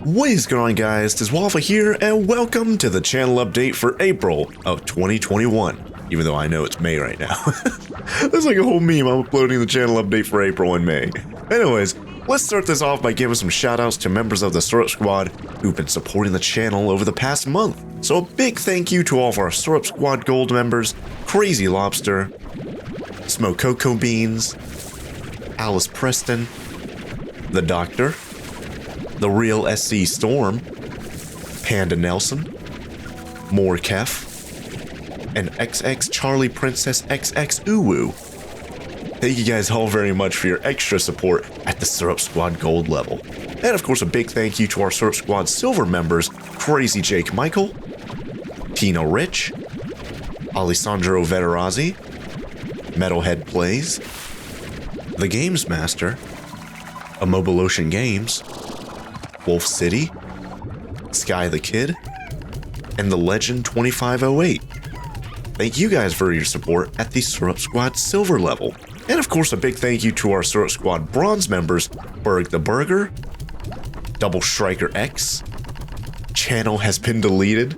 What is going on, guys? TheWaffle here, and welcome to the channel update for April of 2021. Even though I know it's May right now. That's like a whole meme. I'm uploading the channel update for April and May. Anyways, let's start this off by giving some shoutouts to members of the Syrup Squad who've been supporting the channel over the past month. So a big thank you to all of our Syrup Squad Gold members: Crazy Lobster, Smoke Cocoa Beans, Alice Preston, The Doctor, The Real SC Storm, Panda Nelson, More Kef, and XX Charlie Princess XX Uwu. Thank you guys all very much for your extra support at the Syrup Squad Gold level. And of course, a big thank you to our Syrup Squad Silver members: Crazy Jake Michael, Tino Rich, Alessandro Veterazzi, Metalhead Plays, The Games Master, Immobile Ocean Games, Wolf City, Sky the Kid, and The Legend 2508. Thank you guys for your support at the Syrup Squad Silver level. And of course, a big thank you to our Syrup Squad Bronze members: Berg the Burger, Double Striker X, Channel Has Been Deleted,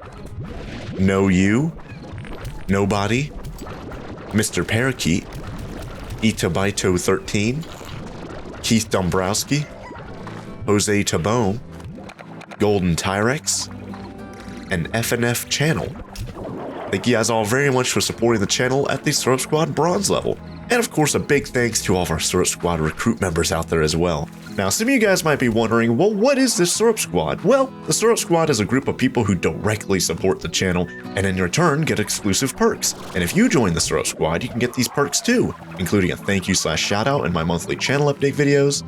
No You, Nobody, Mr. Parakeet, Itabaito 13, Keith Dombrowski, Jose Tabone, Golden Tyrex, and FNF Channel. Thank you guys all very much for supporting the channel at the Syrup Squad Bronze level. And of course, a big thanks to all of our Syrup Squad recruit members out there as well. Now, some of you guys might be wondering, well, what is this Syrup Squad? Well, the Syrup Squad is a group of people who directly support the channel and in return get exclusive perks. And if you join the Syrup Squad, you can get these perks too, including a thank you / shout out in my monthly channel update videos.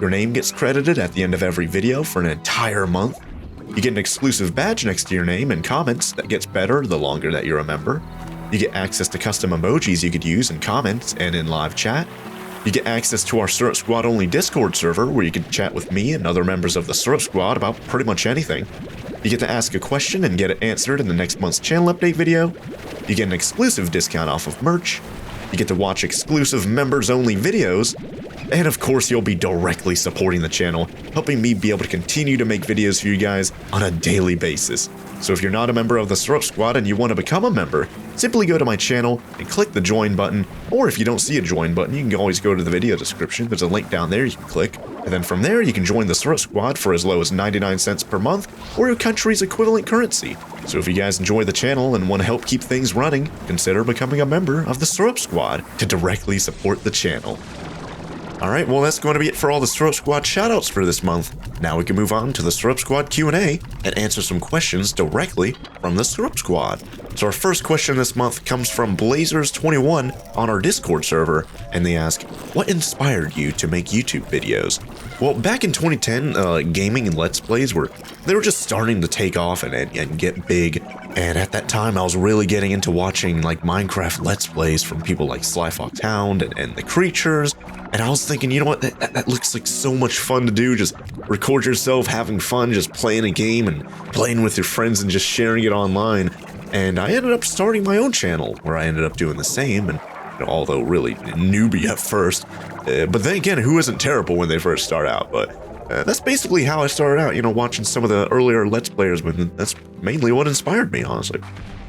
Your name gets credited at the end of every video for an entire month. You get an exclusive badge next to your name and comments that gets better the longer that you're a member. You get access to custom emojis you could use in comments and in live chat. You get access to our Syrup Squad only Discord server where you can chat with me and other members of the Syrup Squad about pretty much anything. You get to ask a question and get it answered in the next month's channel update video. You get an exclusive discount off of merch. You get to watch exclusive members only videos. And of course, you'll be directly supporting the channel, helping me be able to continue to make videos for you guys on a daily basis. So if you're not a member of the Syrup Squad and you want to become a member, simply go to my channel and click the join button, or if you don't see a join button, you can always go to the video description. There's a link down there you can click, and then from there you can join the Syrup Squad for as low as 99 cents per month, or your country's equivalent currency. So if you guys enjoy the channel and want to help keep things running, consider becoming a member of the Syrup Squad to directly support the channel. Alright, well that's going to be it for all the Syrup Squad shoutouts for this month. Now we can move on to the Syrup Squad Q&A and answer some questions directly from the Syrup Squad. So our first question this month comes from Blazers21 on our Discord server, and they ask, what inspired you to make YouTube videos? Well, back in 2010, gaming and Let's Plays were just starting to take off and get big. And at that time, I was really getting into watching like Minecraft Let's Plays from people like SlyFoxHound and The Creatures. And I was thinking, you know what, that looks like so much fun to do. Just record yourself having fun, just playing a game and playing with your friends and just sharing it online. And I ended up starting my own channel where I ended up doing the same. And although really newbie at first, but then again, who isn't terrible when they first start out? But that's basically how I started out, watching some of the earlier Let's Players, but that's mainly what inspired me, honestly.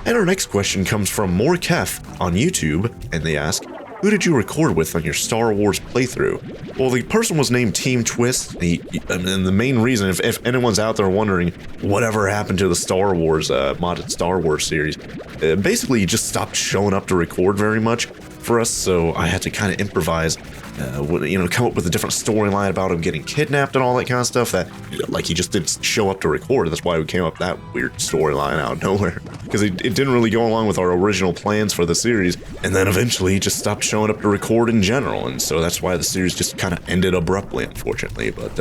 And our next question comes from More Kef on YouTube, and they ask, who did you record with on your Star Wars playthrough? Well, the person was named Team Twist, and the main reason, if anyone's out there wondering whatever happened to the Star Wars, modded Star Wars series, basically he just stopped showing up to record very much for us, so I had to kind of improvise, come up with a different storyline about him getting kidnapped and all that kind of stuff that, like, he just didn't show up to record. That's why we came up with that weird storyline out of nowhere, because it didn't really go along with our original plans for the series, and then eventually he just stopped showing up to record in general, and so that's why the series just kind of ended abruptly, unfortunately. But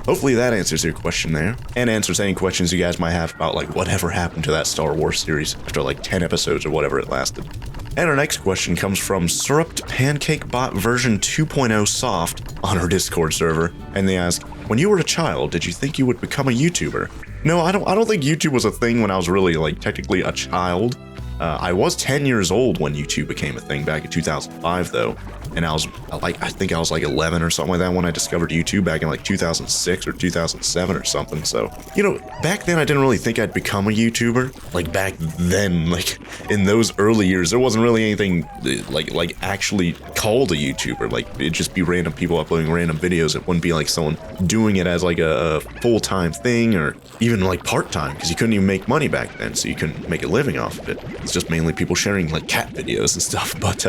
hopefully that answers your question there, and answers any questions you guys might have about, like, whatever happened to that Star Wars series after, like, 10 episodes or whatever it lasted. And our next question comes from Syruped Pancake Bot version 2.0 Soft on our Discord server, and they ask, when you were a child, did you think you would become a YouTuber? No, I don't think YouTube was a thing when I was really, like, technically a child. I was 10 years old when YouTube became a thing back in 2005, though. and I think I was like 11 or something like that when I discovered YouTube back in like 2006 or 2007 or something. So, you know, back then I didn't really think I'd become a YouTuber. Like back then, like in those early years, there wasn't really anything like actually called a YouTuber. Like it'd just be random people uploading random videos. It wouldn't be like someone doing it as like a full-time thing or even like part-time, because you couldn't even make money back then, so you couldn't make a living off of it. It's just mainly people sharing like cat videos and stuff. But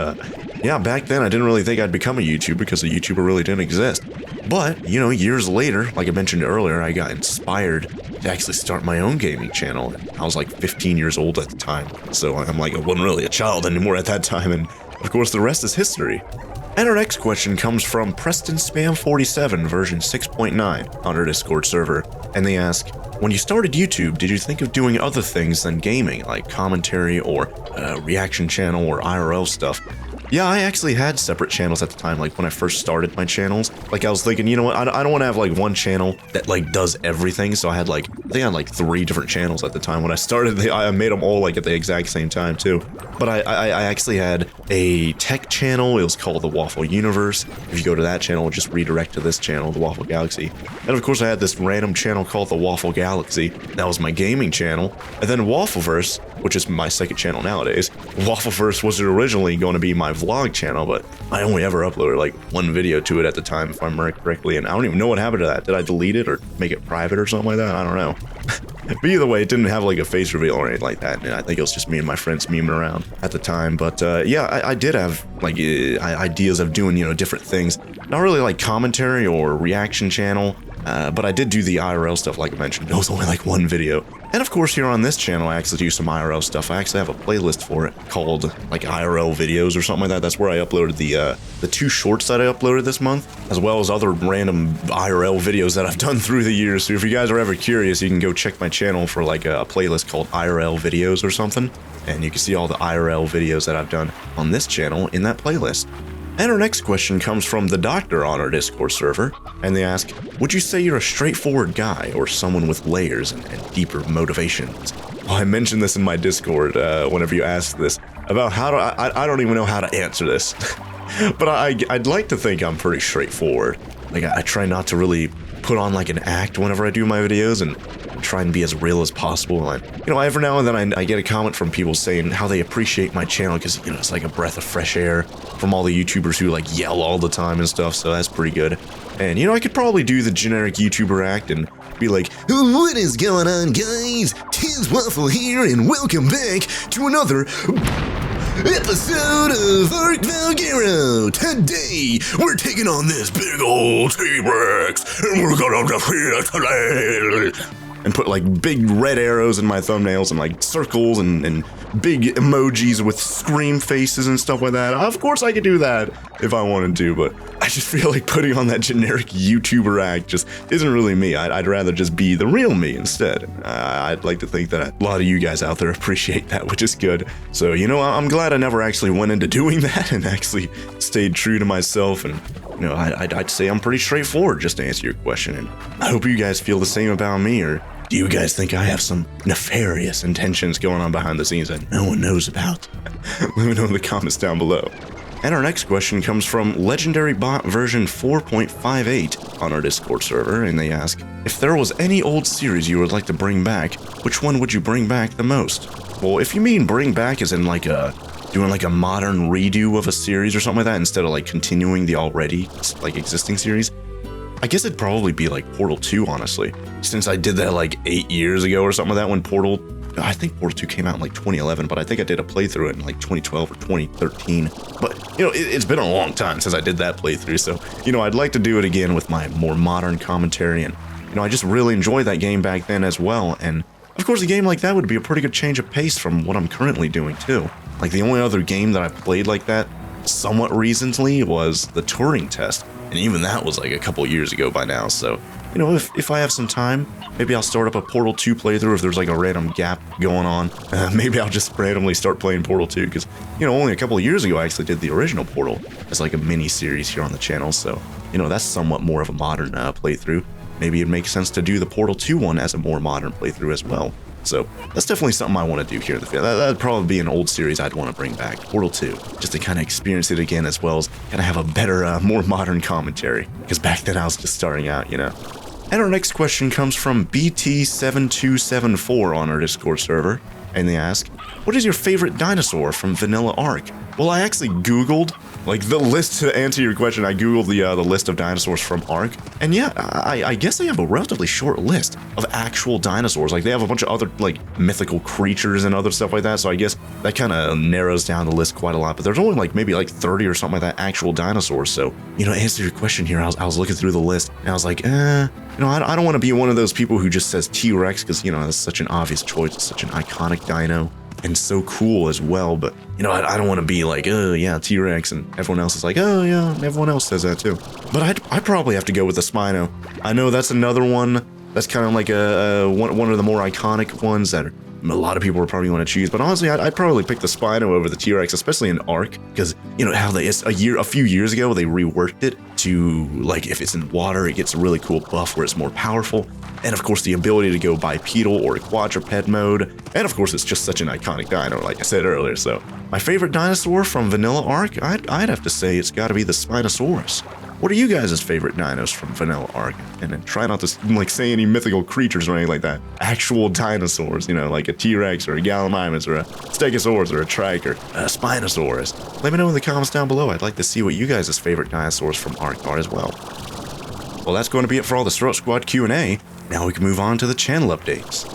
yeah, back then I didn't really think I'd become a YouTuber because a YouTuber really didn't exist. But, you know, years later, like I mentioned earlier, I got inspired to actually start my own gaming channel. I was like 15 years old at the time, so I'm like, I wasn't really a child anymore at that time, and of course the rest is history. And our next question comes from Preston Spam 47 version 6.9 on our Discord server, and they ask, when you started YouTube, did you think of doing other things than gaming, like commentary or reaction channel or IRL stuff? Yeah, I actually had separate channels at the time, like when I first started my channels. Like I was thinking, you know what, I don't want to have like one channel that like does everything, so I had like, I think I had like 3 different channels at the time when I started. I made them all like at the exact same time too. But I actually had a tech channel. It was called The Waffle Universe. If you go to that channel, just redirect to this channel, The Waffle Galaxy. And of course I had this random channel called The Waffle Galaxy. That was my gaming channel. And then Waffleverse, which is my second channel nowadays. Waffleverse was originally going to be my vlog channel, but I only ever uploaded like 1 video to it at the time, if I remember correctly, and I don't even know what happened to that. Did I delete it or make it private or something like that? I don't know. But either way, it didn't have like a face reveal or anything like that, and I think it was just me and my friends memeing around at the time. But yeah, I did have like ideas of doing, you know, different things. Not really like commentary or reaction channel, but I did do the IRL stuff like I mentioned. It was only like 1 video. And of course here on this channel I actually do some IRL stuff. I actually have a playlist for it called like IRL videos or something like that. That's where I uploaded the 2 shorts that I uploaded this month, as well as other random IRL videos that I've done through the years. So if you guys are ever curious, you can go check my channel for like a playlist called IRL videos or something, and you can see all the IRL videos that I've done on this channel in that playlist. And our next question comes from the Doctor on our Discord server, and they ask, would you say you're a straightforward guy or someone with layers and deeper motivations? Well, I mentioned this in my Discord whenever you asked this, about how to, I don't even know how to answer this, but I'd like to think I'm pretty straightforward. Like I try not to really put on like an act whenever I do my videos, and try and be as real as possible. And you know, every now and then I get a comment from people saying how they appreciate my channel because, you know, it's like a breath of fresh air from all the YouTubers who like yell all the time and stuff, so that's pretty good. And you know, I could probably do the generic YouTuber act and be like, what is going on, guys? Tis Waffle here, and welcome back to another episode of Ark Valgero. Today, we're taking on this big old T-Rex, and we're gonna defeat it today. And put like big red arrows in my thumbnails and like circles and big emojis with scream faces and stuff like that. Of course I could do that if I wanted to, but I just feel like putting on that generic YouTuber act just isn't really me. I'd rather just be the real me instead. I'd like to think that a lot of you guys out there appreciate that, which is good. So, you know, I'm glad I never actually went into doing that and actually stayed true to myself. And you know, I'd say I'm pretty straightforward, just to answer your question, and I hope you guys feel the same about me. Or do you guys think I have some nefarious intentions going on behind the scenes that no one knows about? Let me know in the comments down below. And our next question comes from Legendary Bot version 4.58 on our Discord server, and they ask, if there was any old series you would like to bring back, which one would you bring back the most? Well, if you mean bring back as in like doing like a modern redo of a series or something like that instead of like continuing the already like existing series, I guess it'd probably be like Portal 2, honestly, since I did that like 8 years ago or something like that when I think Portal 2 came out in like 2011, but I think I did a playthrough in like 2012 or 2013. But, you know, it's been a long time since I did that playthrough, so, you know, I'd like to do it again with my more modern commentary, and, you know, I just really enjoyed that game back then as well, and of course a game like that would be a pretty good change of pace from what I'm currently doing too. Like the only other game that I played like that somewhat recently was the Turing Test, and even that was like a couple years ago by now. So, you know, if I have some time, maybe I'll start up a Portal 2 playthrough if there's like a random gap going on. Maybe I'll just randomly start playing Portal 2 because, you know, only a couple of years ago I actually did the original Portal as like a mini series here on the channel. So, you know, that's somewhat more of a modern playthrough. maybe it makes sense to do the Portal 2 one as a more modern playthrough as well. So that's definitely something I want to do here in the field. That'd probably be an old series I'd want to bring back, Portal 2, just to kind of experience it again, as well as kind of have a better, more modern commentary, because back then I was just starting out, you know. And our next question comes from BT7274 on our Discord server, and they ask, what is your favorite dinosaur from Vanilla Ark? Well, I actually Googled, like, the list to answer your question. I Googled the list of dinosaurs from Ark, and yeah, I guess they have a relatively short list of actual dinosaurs. Like, they have a bunch of other, like, mythical creatures and other stuff like that, so I guess that kind of narrows down the list quite a lot, but there's only, like, maybe, like, 30 or something like that actual dinosaurs. So, you know, to answer your question here, I was looking through the list, and I was like, you know, I don't want to be one of those people who just says T-Rex, because, you know, that's such an obvious choice. It's such an iconic dino, and so cool as well, but, you know, I don't want to be like, oh, yeah, T-Rex, and everyone else is like, oh, yeah, everyone else says that too. But I'd probably have to go with the Spino. I know that's another one that's kind of like one of the more iconic ones that a lot of people are probably going to choose, but honestly, I'd probably pick the Spino over the T-Rex, especially in Ark, because, you know, how a few years ago, they reworked it to, like, if it's in water, it gets a really cool buff where it's more powerful. And of course, the ability to go bipedal or quadruped mode. And of course, it's just such an iconic dino, like I said earlier. So my favorite dinosaur from Vanilla Ark, I'd have to say it's got to be the Spinosaurus. What are you guys' favorite dinos from Vanilla Ark? And then try not to, like, say any mythical creatures or anything like that. Actual dinosaurs, you know, like a T-Rex or a Gallimimus or a Stegosaurus or a Trike or a Spinosaurus. Let me know in the comments down below. I'd like to see what you guys' favorite dinosaurs from Ark are as well. Well, that's going to be it for all the Strut Squad Q&A. Now we can move on to the channel updates.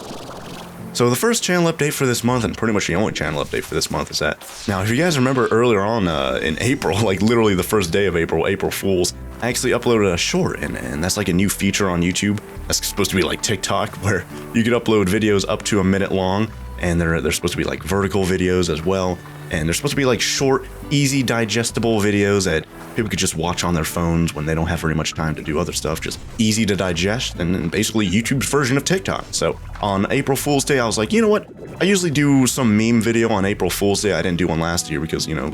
So the first channel update for this month, and pretty much the only channel update for this month, is that, now if you guys remember earlier on in April, like literally the first day of April, April Fools, I actually uploaded a short, and that's like a new feature on YouTube. That's supposed to be like TikTok, where you can upload videos up to a minute long, and they're supposed to be like vertical videos as well. And they're supposed to be like short, easy, digestible videos that people could just watch on their phones when they don't have very much time to do other stuff. Just easy to digest, and basically YouTube's version of TikTok. So on April Fool's Day, I was like, you know what? I usually do some meme video on April Fool's Day. I didn't do one last year because, you know,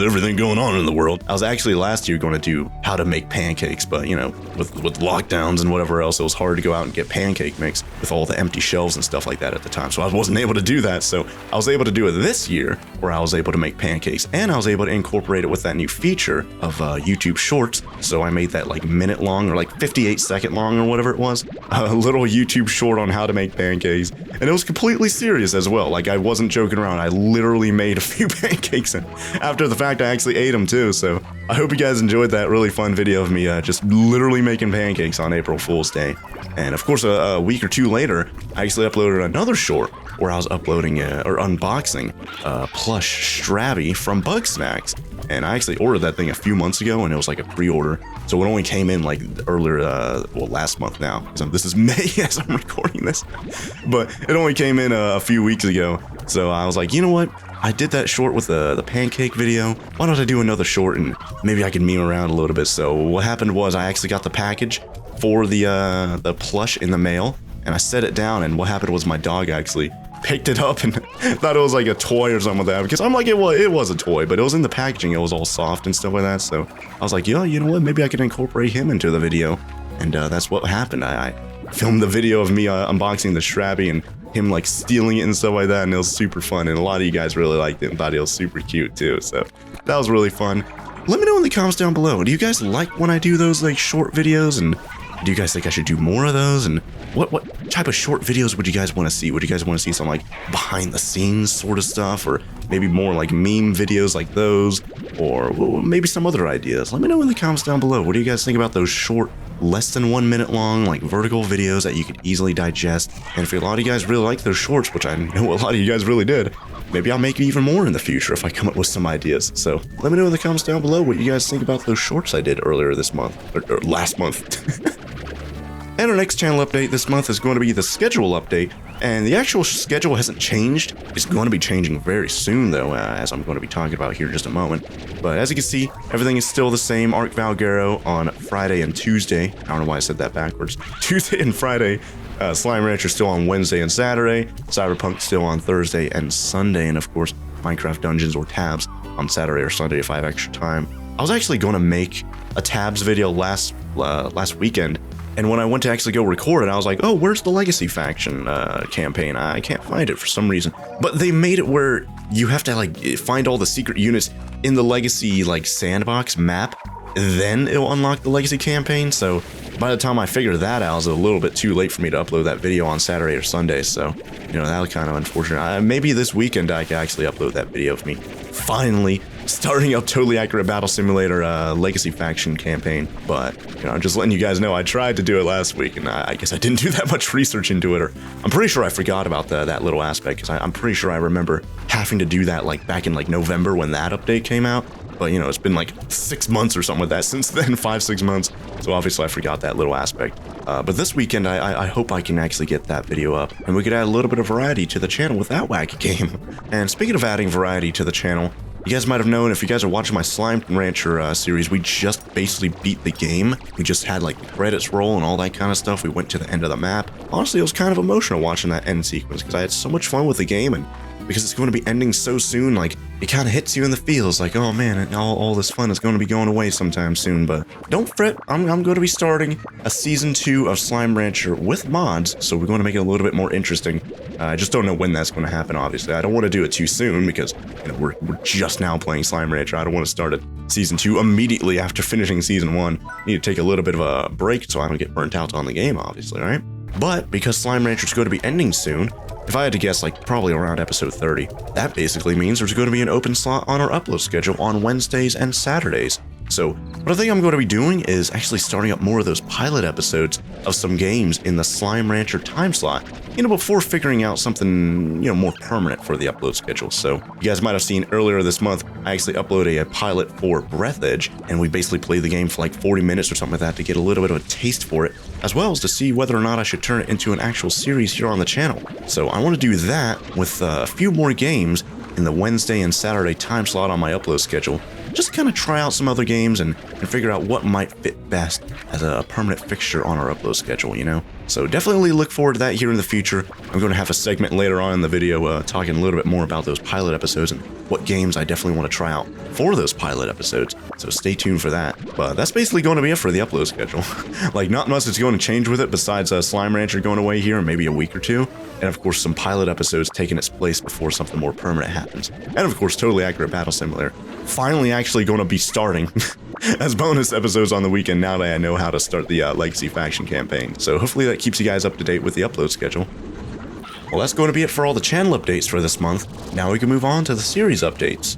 everything going on in the world. I was actually last year going to do how to make pancakes, but, you know, with lockdowns and whatever else, it was hard to go out and get pancake mix with all the empty shelves and stuff like that at the time. So I wasn't able to do that. So I was able to do it this year, where I was able to make pancakes, and I was able to incorporate it with that new feature of YouTube Shorts. So I made that like minute long, or like 58-second long, or whatever it was, a little YouTube short on how to make pancakes, and it was completely serious as well. Like, I wasn't joking around. I literally made a few pancakes, and after the fact I actually ate them too. So I hope you guys enjoyed that really fun video of me just literally making pancakes on April Fool's Day. And of course, a week or two later, I actually uploaded another short where I was uploading or unboxing plush Strabby from Bug Snacks. And I actually ordered that thing a few months ago, and it was like a pre-order. So it only came in like earlier, well, last month now. This is May as I'm recording this. But it only came in a few weeks ago. So I was like, you know what? I did that short with the pancake video. Why don't I do another short, and maybe I can meme around a little bit. So what happened was I actually got the package for the plush in the mail, and I set it down, and what happened was my dog actually picked it up and thought it was like a toy or something like that, because I'm like, it was a toy, but it was in the packaging, it was all soft and stuff like that. So I was like, yeah, you know what, maybe I can incorporate him into the video. And that's what happened. I filmed the video of me unboxing the Strabby and him like stealing it and stuff like that, and it was super fun, and a lot of you guys really liked it and thought it was super cute too. So that was really fun. Let me know in the comments down below, do you guys like when I do those like short videos, and do you guys think I should do more of those? And what type of short videos would you guys want to see? Would you guys want to see some like behind the scenes sort of stuff, or maybe more like meme videos like those, or maybe some other ideas? Let me know in the comments down below. What do you guys think about those short, less than 1 minute long, like vertical videos that you could easily digest? And if a lot of you guys really like those shorts, which I know a lot of you guys really did, maybe I'll make even more in the future if I come up with some ideas. So let me know in the comments down below what you guys think about those shorts I did earlier this month, or last month. And our next channel update this month is going to be the schedule update, and the actual schedule hasn't changed. It's going to be changing very soon though, as I'm going to be talking about here in just a moment. But as you can see, everything is still the same. Ark Valguero on Friday and Tuesday. I don't know why I said that backwards. Tuesday and Friday. Slime Rancher still on Wednesday and Saturday. Cyberpunk still on Thursday and Sunday. And of course, Minecraft Dungeons or Tabs on Saturday or Sunday if I have extra time. I was actually going to make a Tabs video last weekend, And when I went to actually go record it, I was like, oh, where's the Legacy faction campaign? I can't find it for some reason. But they made it where you have to like find all the secret units in the Legacy like sandbox map, then it'll unlock the Legacy campaign. So by the time I figured that out, it was a little bit too late for me to upload that video on Saturday or Sunday. So, you know, that was kind of unfortunate. Maybe this weekend I could actually upload that video of me finally starting up Totally Accurate Battle Simulator Legacy faction campaign. But, you know, I'm just letting you guys know I tried to do it last week, and I guess I didn't do that much research into it, or I'm pretty sure I forgot about that little aspect, because I'm pretty sure I remember having to do that like back in like November when that update came out. But, you know, it's been like 6 months or something like that since then, 5-6 months. So obviously I forgot that little aspect. But this weekend, I hope I can actually get that video up, and we could add a little bit of variety to the channel with that wacky game. And speaking of adding variety to the channel, you guys might have known, if you guys are watching my Slime Rancher series, we just basically beat the game. We just had like the credits roll and all that kind of stuff. We went to the end of the map. Honestly, it was kind of emotional watching that end sequence, because I had so much fun with the game, and because it's going to be ending so soon, like, it kind of hits you in the feels, like, oh man, all this fun is going to be going away sometime soon. But don't fret, I'm going to be starting a Season 2 of Slime Rancher with mods, so we're going to make it a little bit more interesting. I just don't know when that's going to happen, obviously. I don't want to do it too soon, because, you know, we're just now playing Slime Rancher. I don't want to start at Season 2 immediately after finishing Season 1. I need to take a little bit of a break so I don't get burnt out on the game, obviously, right? But because Slime Rancher is going to be ending soon, if I had to guess, like probably around episode 30, that basically means there's going to be an open slot on our upload schedule on Wednesdays and Saturdays. So what I think I'm going to be doing is actually starting up more of those pilot episodes of some games in the Slime Rancher time slot, you know, before figuring out something, you know, more permanent for the upload schedule. So you guys might have seen earlier this month, I actually uploaded a pilot for Breath Edge, and we basically played the game for like 40 minutes or something like that to get a little bit of a taste for it, as well as to see whether or not I should turn it into an actual series here on the channel. So I want to do that with a few more games in the Wednesday and Saturday time slot on my upload schedule. Just kind of try out some other games and figure out what might fit best as a permanent fixture on our upload schedule, you know? So definitely look forward to that here in the future. I'm going to have a segment later on in the video talking a little bit more about those pilot episodes and what games I definitely want to try out for those pilot episodes. So stay tuned for that. But that's basically going to be it for the upload schedule. Like, not much is going to change with it besides Slime Rancher going away here in maybe a week or two. And of course, some pilot episodes taking its place before something more permanent happens. And of course, Totally Accurate Battle Simulator finally actually going to be starting as bonus episodes on the weekend now that I know how to start the Legacy faction campaign. So hopefully that keeps you guys up to date with the upload schedule. Well, that's going to be it for all the channel updates for this month. Now we can move on to the series updates.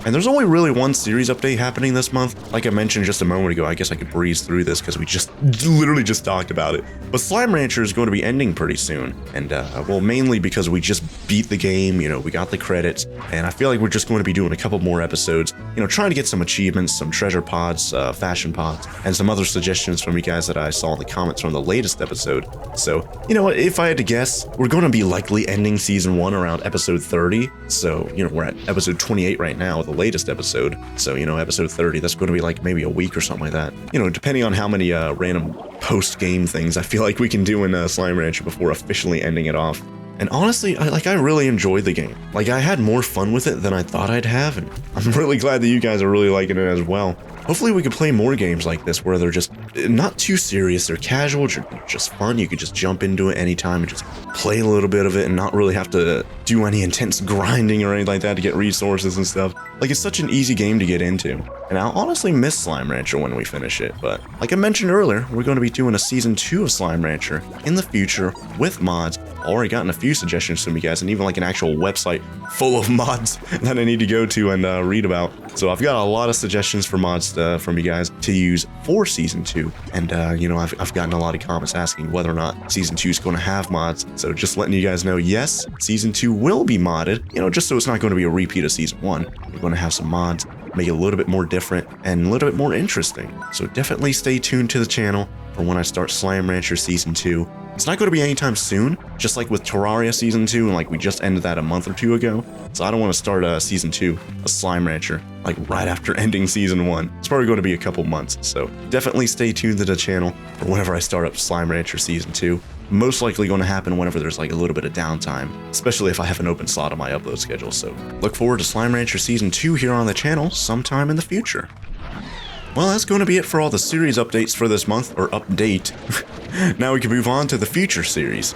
And there's only really one series update happening this month. Like I mentioned just a moment ago, I guess I could breeze through this because we just literally just talked about it. But Slime Rancher is going to be ending pretty soon. And, well, mainly because we just beat the game, you know, we got the credits. And I feel like we're just going to be doing a couple more episodes, you know, trying to get some achievements, some treasure pods, fashion pods, and some other suggestions from you guys that I saw in the comments from the latest episode. So, you know what, if I had to guess, we're going to be likely ending Season 1 around episode 30. So, you know, we're at episode 28 right now, the latest episode. So, you know, episode 30, that's going to be like maybe a week or something like that. You know, depending on how many random post-game things I feel like we can do in Slime Rancher before officially ending it off. And honestly, I really enjoyed the game. Like, I had more fun with it than I thought I'd have, and I'm really glad that you guys are really liking it as well. Hopefully we can play more games like this where they're just not too serious, they're casual, just fun. You could just jump into it anytime and just play a little bit of it and not really have to do any intense grinding or anything like that to get resources and stuff. Like, it's such an easy game to get into. And I'll honestly miss Slime Rancher when we finish it, but like I mentioned earlier, we're going to be doing a Season 2 of Slime Rancher in the future with mods. Already gotten a few suggestions from you guys, and even like an actual website full of mods that I need to go to and read about. So I've got a lot of suggestions for mods from you guys to use for Season 2. And, you know, I've gotten a lot of comments asking whether or not Season 2 is going to have mods. So just letting you guys know, yes, Season 2 will be modded, you know, just so it's not going to be a repeat of Season 1. We're going to have some mods, make it a little bit more different and a little bit more interesting. So definitely stay tuned to the channel for when I start Slime Rancher Season 2. It's not going to be anytime soon, just like with Terraria Season 2, and like we just ended that a month or two ago. So I don't want to start Season 2, a Slime Rancher, like right after ending Season 1. It's probably going to be a couple months, so definitely stay tuned to the channel for whenever I start up Slime Rancher Season 2. Most likely going to happen whenever there's like a little bit of downtime, especially if I have an open slot on my upload schedule. So look forward to Slime Rancher Season 2 here on the channel sometime in the future. well, that's going to be it for all the series updates for this month, or update. Now we can move on to the future series.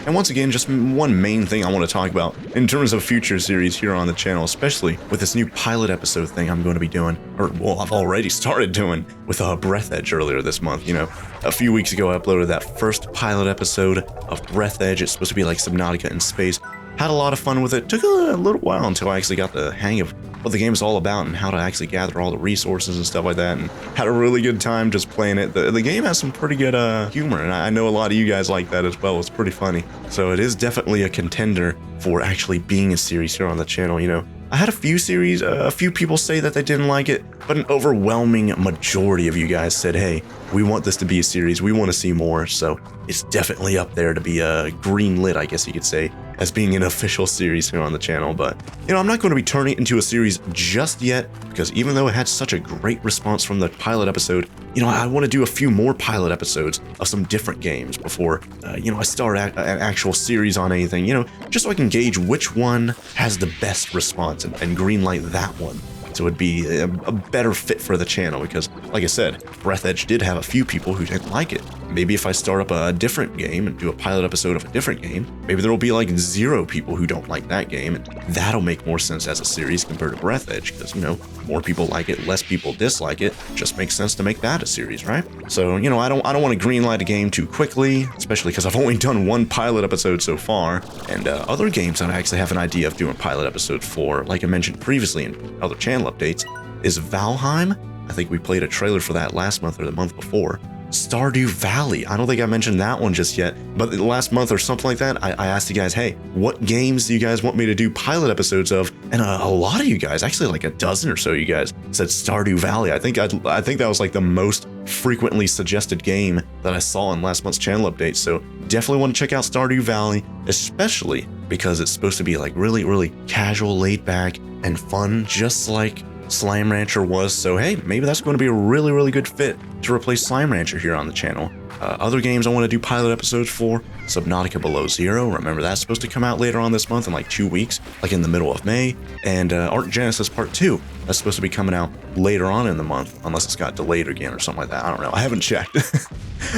And once again, just one main thing I want to talk about in terms of future series here on the channel, especially with this new pilot episode thing I'm going to be doing, or well, I've already started doing with Breath Edge earlier this month. You know, a few weeks ago I uploaded that first pilot episode of Breath Edge. It's supposed to be like Subnautica in space. Had a lot of fun with it. Took a little while until I actually got the hang of what the game is all about and how to actually gather all the resources and stuff like that, and had a really good time just playing it. The game has some pretty good humor, and I know a lot of you guys like that as well. It's pretty funny. So it is definitely a contender for actually being a series here on the channel. You know, I had a few people say that they didn't like it, but an overwhelming majority of you guys said, hey, we want this to be a series, we want to see more, so it's definitely up there to be a green lit, I guess you could say, as being an official series here on the channel. But, you know, I'm not going to be turning it into a series just yet, because even though it had such a great response from the pilot episode, you know, I want to do a few more pilot episodes of some different games before, you know, I start an actual series on anything, you know, just so I can gauge which one has the best response and greenlight that one. So it'd be a better fit for the channel because, like I said, Breath Edge did have a few people who didn't like it. Maybe if I start up a different game and do a pilot episode of a different game, maybe there will be like 0 people who don't like that game, and that'll make more sense as a series compared to Breath Edge because, you know, more people like it, less people dislike it. Just makes sense to make that a series, right? So, you know, I don't want to greenlight a game too quickly, especially because I've only done one pilot episode so far, and other games that I actually have an idea of doing pilot episodes for, like I mentioned previously in other channel updates, is Valheim. I think we played a trailer for that last month or the month before. Stardew Valley. I don't think I mentioned that one just yet, but last month or something like that, I asked you guys, hey, what games do you guys want me to do pilot episodes of? And a lot of you guys, actually like a dozen or so, you guys said Stardew Valley. I think that was like the most frequently suggested game that I saw in last month's channel update. So definitely want to check out Stardew Valley, especially because it's supposed to be like really, really casual, laid back, and fun, just like Slime Rancher was. So hey, maybe that's going to be a really, really good fit to replace Slime Rancher here on the channel. Other games I want to do pilot episodes for, Subnautica Below Zero. Remember, that's supposed to come out later on this month in like 2 weeks, like in the middle of May. And Arc Genesis Part 2, that's supposed to be coming out later on in the month, unless it's got delayed again or something like that. I don't know. I haven't checked.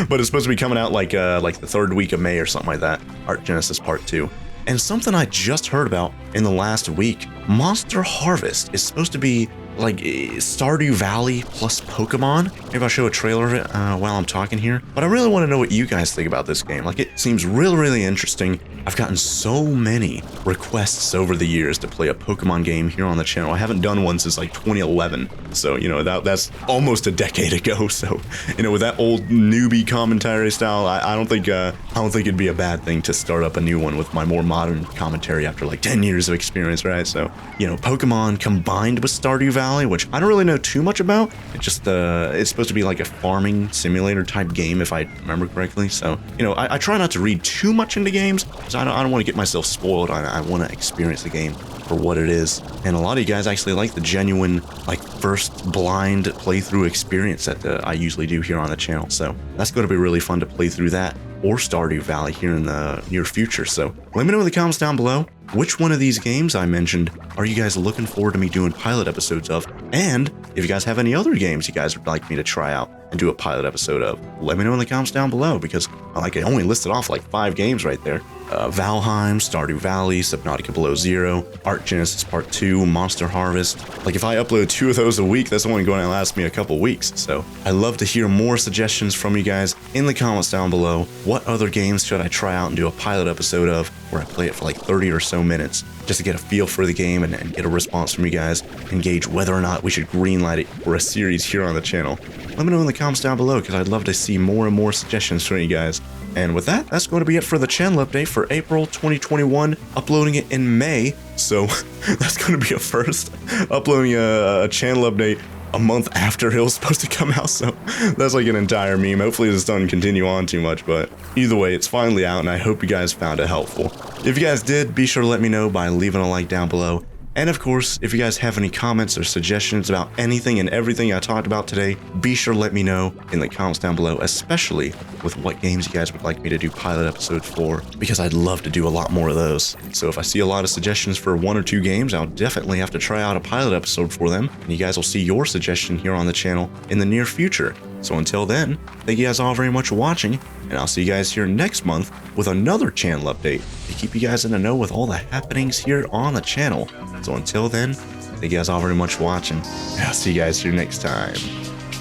But it's supposed to be coming out like the 3rd week of May or something like that, Arc Genesis Part 2. And something I just heard about in the last week, Monster Harvest is supposed to be like Stardew Valley plus Pokemon. Maybe I'll show a trailer of it while I'm talking here. But I really want to know what you guys think about this game. Like, it seems really, really interesting. I've gotten so many requests over the years to play a Pokemon game here on the channel. I haven't done one since like 2011. So, you know, that's almost a decade ago. So, you know, with that old newbie commentary style, I don't think it'd be a bad thing to start up a new one with my more modern commentary after like 10 years of experience, right? So, you know, Pokemon combined with Stardew Valley, which I don't really know too much about. It's just it's supposed to be like a farming simulator type game, if I remember correctly. So, you know, I try not to read too much into games because I don't want to get myself spoiled. I want to experience the game for what it is. And a lot of you guys actually like the genuine, like, first blind playthrough experience that I usually do here on the channel. So that's going to be really fun to play through that or Stardew Valley here in the near future. So let me know in the comments down below which one of these games I mentioned are you guys looking forward to me doing pilot episodes of, and if you guys have any other games you guys would like me to try out and do a pilot episode of, let me know in the comments down below, because like I only listed off like 5 games right there. Valheim, Stardew Valley, Subnautica Below Zero, Arc Genesis Part 2, Monster Harvest. Like, if I upload 2 of those a week, that's only going to last me a couple weeks. So I'd love to hear more suggestions from you guys in the comments down below. What other games should I try out and do a pilot episode of where I play it for like 30 or so minutes just to get a feel for the game and get a response from you guys and gauge whether or not we should greenlight it for a series here on the channel. Let me know in the comments down below, because I'd love to see more and more suggestions from you guys. And with that, that's going to be it for the channel update for April 2021, uploading it in May. So that's going to be a first, uploading a channel update a month after it was supposed to come out. So that's like an entire meme. Hopefully this doesn't continue on too much, but either way, it's finally out, and I hope you guys found it helpful. If you guys did, be sure to let me know by leaving a like down below. And of course, if you guys have any comments or suggestions about anything and everything I talked about today, be sure to let me know in the comments down below, especially with what games you guys would like me to do pilot episode for, because I'd love to do a lot more of those. So if I see a lot of suggestions for 1 or 2 games, I'll definitely have to try out a pilot episode for them, and you guys will see your suggestion here on the channel in the near future. So until then, thank you guys all very much for watching, and I'll see you guys here next month with another channel update to keep you guys in the know with all the happenings here on the channel. So until then, thank you guys all very much for watching, and I'll see you guys here next time.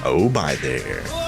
Oh, bye there.